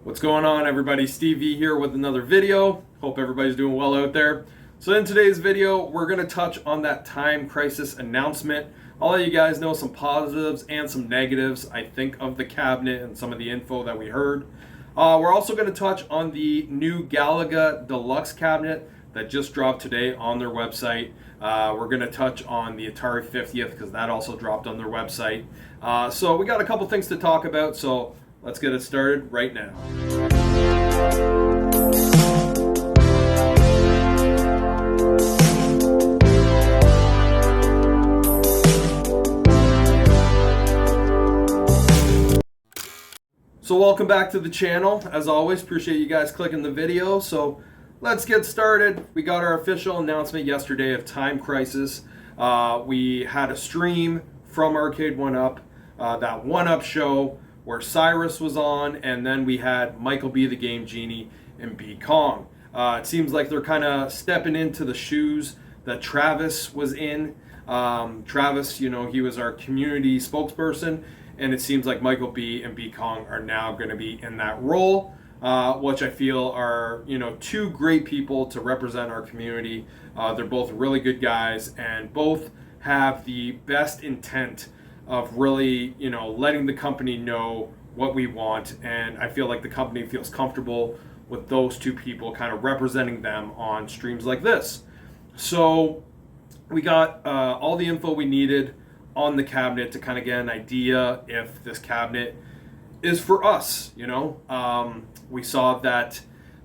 What's going on, everybody? Steve V here with another video. Hope everybody's doing well out there. So in today's video, we're going to touch on that Time Crisis announcement. I'll let you guys know some positives and some negatives, I think, of the cabinet and some of the info that we heard. We're also going to touch on the new Galaga Deluxe cabinet that just dropped today on their website. We're going to touch on the Atari 50th because that also dropped on their website. So we got a couple things to talk about, so let's get it started right now. So welcome back to the channel. As always, appreciate you guys clicking the video. So let's get started. We got our official announcement yesterday of Time Crisis. We had a stream from Arcade 1UP, that 1UP show where Cyrus was on, and then we had Michael B. the Game Genie and B. Kong. It seems like they're kind of stepping into the shoes that Travis was in. Travis, you know, he was our community spokesperson, and it seems like Michael B. and B. Kong are now going to be in that role, which I feel are, you know, two great people to represent our community. They're both really good guys, and both have the best intent of really, you know, letting the company know what we want, and I feel like the company feels comfortable with those two people kind of representing them on streams like this. So we got all the info we needed on the cabinet to kind of get an idea if this cabinet is for us, you know. We saw that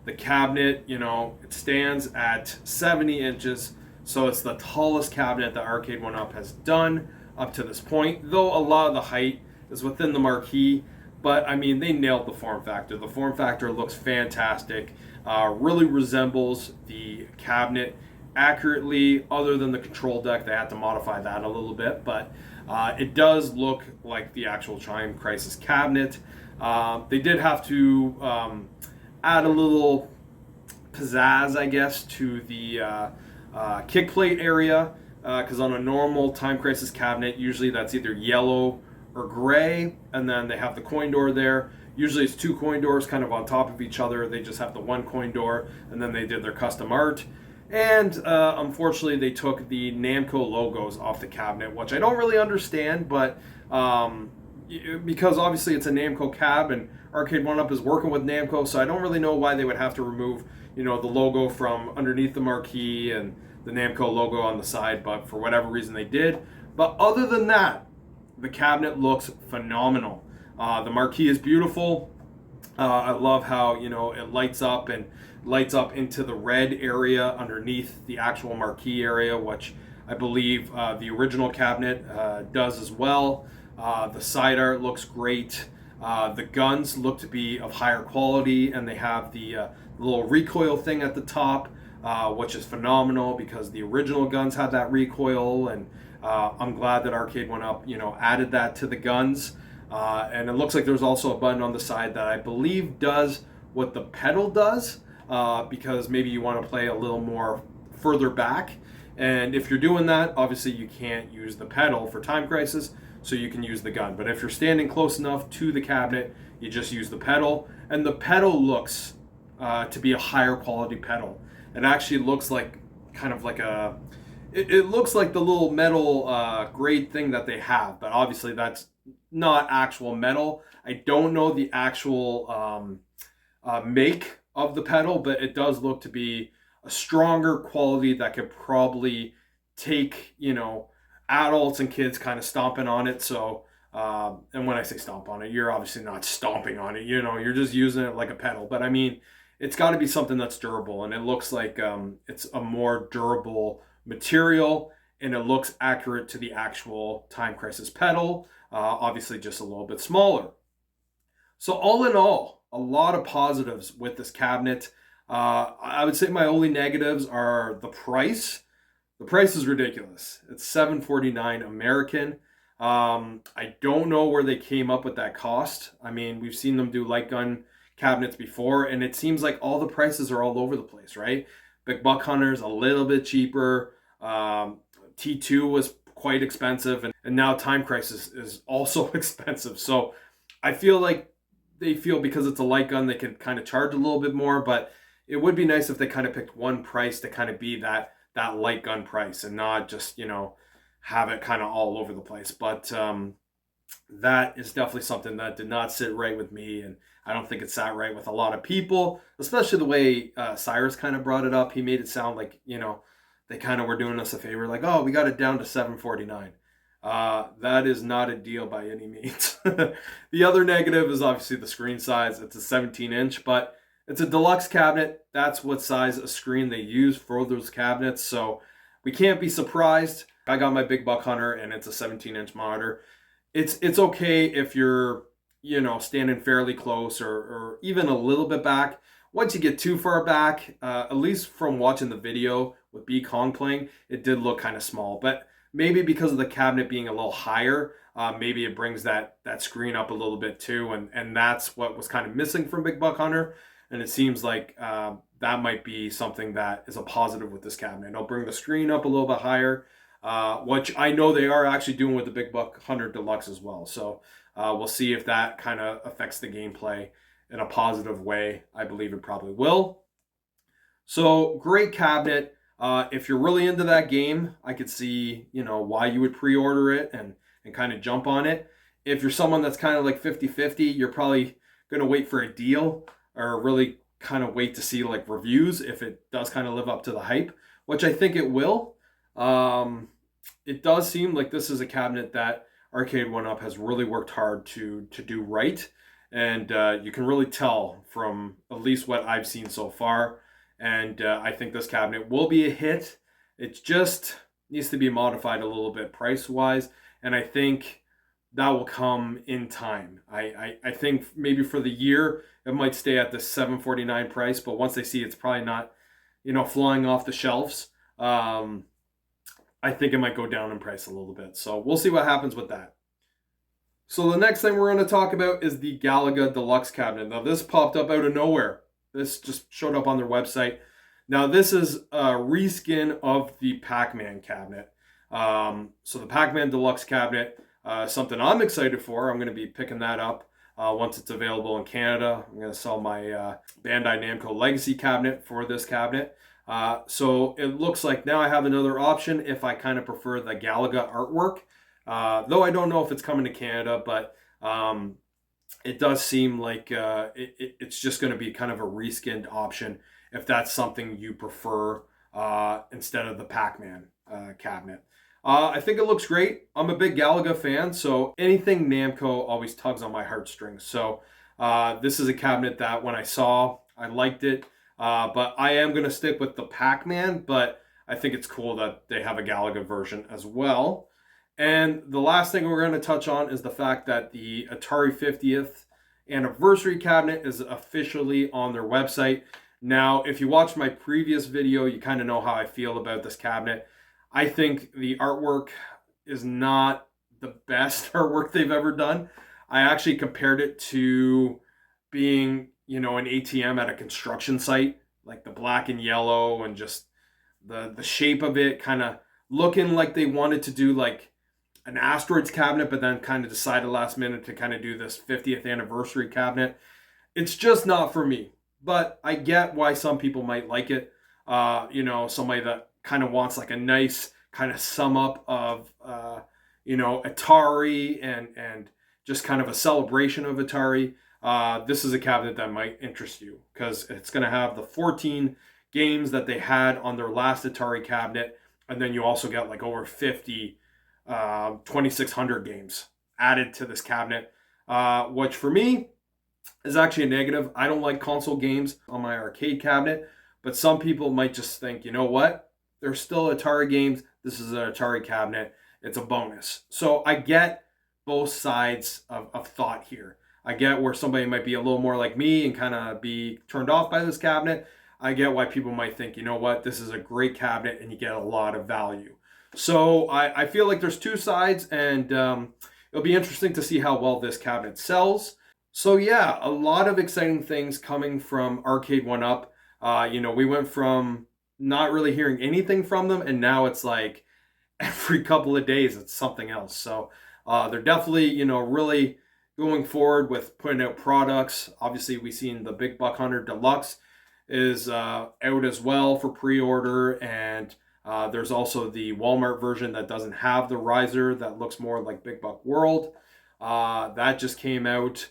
the cabinet, you know, it stands at 70 inches, so it's the tallest cabinet that Arcade 1UP has done up to this point, though a lot of the height is within the marquee. But I mean, they nailed the form factor. The form factor looks fantastic, really resembles the cabinet accurately, other than the control deck. They had to modify that a little bit, but it does look like the actual Time Crisis cabinet. They did have to add a little pizzazz, I guess, to the kick plate area, because on a normal Time Crisis cabinet, usually that's either yellow or gray, and then they have the coin door there. Usually it's two coin doors kind of on top of each other. They just have the one coin door, and then they did their custom art. And unfortunately, they took the Namco logos off the cabinet, which I don't really understand, but because obviously it's a Namco cab, and Arcade 1UP is working with Namco, so I don't really know why they would have to remove, you know, the logo from underneath the marquee and the Namco logo on the side, but for whatever reason they did. But other than that, the cabinet looks phenomenal. The marquee is beautiful. I love how, you know, it lights up into the red area underneath the actual marquee area, which I believe the original cabinet does as well. The side art looks great. The guns look to be of higher quality, and they have the little recoil thing at the top, which is phenomenal because the original guns had that recoil, and I'm glad that Arcade 1UP, you know, added that to the guns. And it looks like there's also a button on the side that I believe does what the pedal does, because maybe you want to play a little more further back. And if you're doing that, obviously you can't use the pedal for Time Crisis, so you can use the gun. But if you're standing close enough to the cabinet, you just use the pedal. And the pedal looks to be a higher quality pedal. It actually looks like kind of like a, it looks like the little metal grade thing that they have, but obviously that's not actual metal. I don't know the actual make of the pedal, but it does look to be a stronger quality that could probably take, you know, adults and kids kind of stomping on it. So, and when I say stomp on it, you're obviously not stomping on it, you know, you're just using it like a pedal. But I mean, it's got to be something that's durable, and it looks like it's a more durable material, and it looks accurate to the actual Time Crisis pedal, obviously just a little bit smaller. So all in all, a lot of positives with this cabinet. I would say my only negatives are the price. The price is ridiculous. It's $749 American. I don't know where they came up with that cost. I mean, we've seen them do light gun cabinets before, and it seems like all the prices are all over the place, right? Big Buck Hunter's a little bit cheaper. T2 was quite expensive, and now Time Crisis is also expensive. So I feel like they feel because it's a light gun, they can kind of charge a little bit more, but it would be nice if they kind of picked one price to kind of be that light gun price and not just, have it kind of all over the place. But that is definitely something that did not sit right with me, and I don't think it sat right with a lot of people, especially the way Cyrus kind of brought it up. He made it sound like, they kind of were doing us a favor, like, oh, we got it down to 749. That is not a deal by any means. The other negative is obviously the screen size. It's a 17-inch, but it's a deluxe cabinet. That's what size of screen they use for those cabinets, so we can't be surprised. I got my Big Buck Hunter, and it's a 17-inch monitor. It's okay if you're, standing fairly close or even a little bit back. Once you get too far back, at least from watching the video with B Kong playing, it did look kind of small. But maybe because of the cabinet being a little higher, maybe it brings that screen up a little bit too. And that's what was kind of missing from Big Buck Hunter. And it seems like that might be something that is a positive with this cabinet. It'll bring the screen up a little bit higher, which I know they are actually doing with the Big Buck Hunter Deluxe as well. So we'll see if that kind of affects the gameplay in a positive way. I believe it probably will. So great cabinet. If you're really into that game, I could see, why you would pre-order it and kind of jump on it. If you're someone that's kind of like 50-50, you're probably going to wait for a deal or really kind of wait to see like reviews if it does kind of live up to the hype, which I think it will. It does seem like this is a cabinet that Arcade1Up has really worked hard to do right. And you can really tell from at least what I've seen so far. And I think this cabinet will be a hit. It just needs to be modified a little bit price-wise. And I think that will come in time. I think maybe for the year, it might stay at the $749 price. But once they see it's probably not, flying off the shelves, I think it might go down in price a little bit. So we'll see what happens with that. So the next thing we're going to talk about is the Galaga Deluxe cabinet. Now this popped up out of nowhere. This just showed up on their website. Now this is a reskin of the Pac-Man cabinet. So the Pac-Man Deluxe cabinet, something I'm excited for. I'm going to be picking that up once it's available in Canada. I'm going to sell my Bandai Namco Legacy cabinet for this cabinet. So it looks like now I have another option if I kind of prefer the Galaga artwork. Though I don't know if it's coming to Canada, but it does seem like it's just going to be kind of a reskinned option if that's something you prefer instead of the Pac-Man cabinet. I think it looks great. I'm a big Galaga fan, so anything Namco always tugs on my heartstrings. So this is a cabinet that when I saw, I liked it. But I am going to stick with the Pac-Man, but I think it's cool that they have a Galaga version as well. And the last thing we're going to touch on is the fact that the Atari 50th anniversary cabinet is officially on their website. Now, if you watched my previous video, you kind of know how I feel about this cabinet. I think the artwork is not the best artwork they've ever done. I actually compared it to being, an ATM at a construction site, like the black and yellow and just the shape of it kind of looking like they wanted to do like an asteroids cabinet, but then kind of decided last minute to kind of do this 50th anniversary cabinet. It's just not for me, but I get why some people might like it. Somebody that kind of wants like a nice kind of sum up of, Atari and just kind of a celebration of Atari. This is a cabinet that might interest you because it's going to have the 14 games that they had on their last Atari cabinet. And then you also get like over 50 2600 games added to this cabinet, which for me is actually a negative. I don't like console games on my arcade cabinet, but some people might just think, you know what? There's still Atari games. This is an Atari cabinet. It's a bonus. So I get both sides of thought here. I get where somebody might be a little more like me and kind of be turned off by this cabinet. I get why people might think, you know what? This is a great cabinet and you get a lot of value. So I feel like there's two sides, and it'll be interesting to see how well this cabinet sells. So yeah, a lot of exciting things coming from Arcade1Up. We went from not really hearing anything from them, and now it's like every couple of days it's something else. So they're definitely, really going forward with putting out products. Obviously, we've seen the Big Buck Hunter Deluxe is out as well for pre-order, and there's also the Walmart version that doesn't have the riser, that looks more like Big Buck World. That just came out.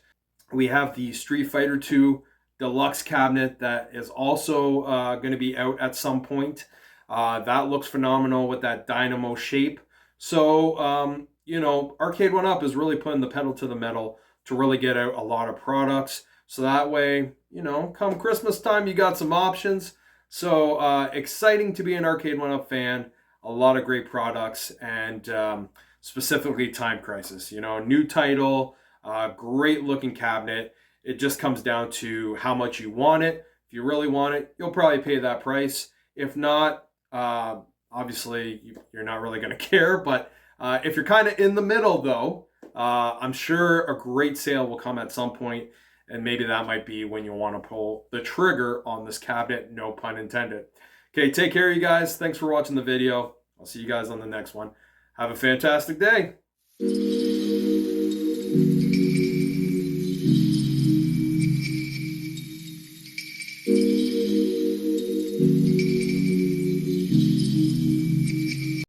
We have the Street Fighter 2 Deluxe cabinet that is also going to be out at some point. That looks phenomenal with that dynamo shape. So, Arcade One Up is really putting the pedal to the metal to really get out a lot of products. So that way, come Christmas time, you got some options. So exciting to be an Arcade One Up fan. A lot of great products, and specifically Time Crisis. New title, great looking cabinet. It just comes down to how much you want it. If you really want it, you'll probably pay that price. If not, obviously you're not really going to care. But if you're kind of in the middle, though, I'm sure a great sale will come at some point, and maybe that might be when you'll want to pull the trigger on this cabinet, no pun intended. Okay, take care, you guys. Thanks for watching the video. I'll see you guys on the next one. Have a fantastic day.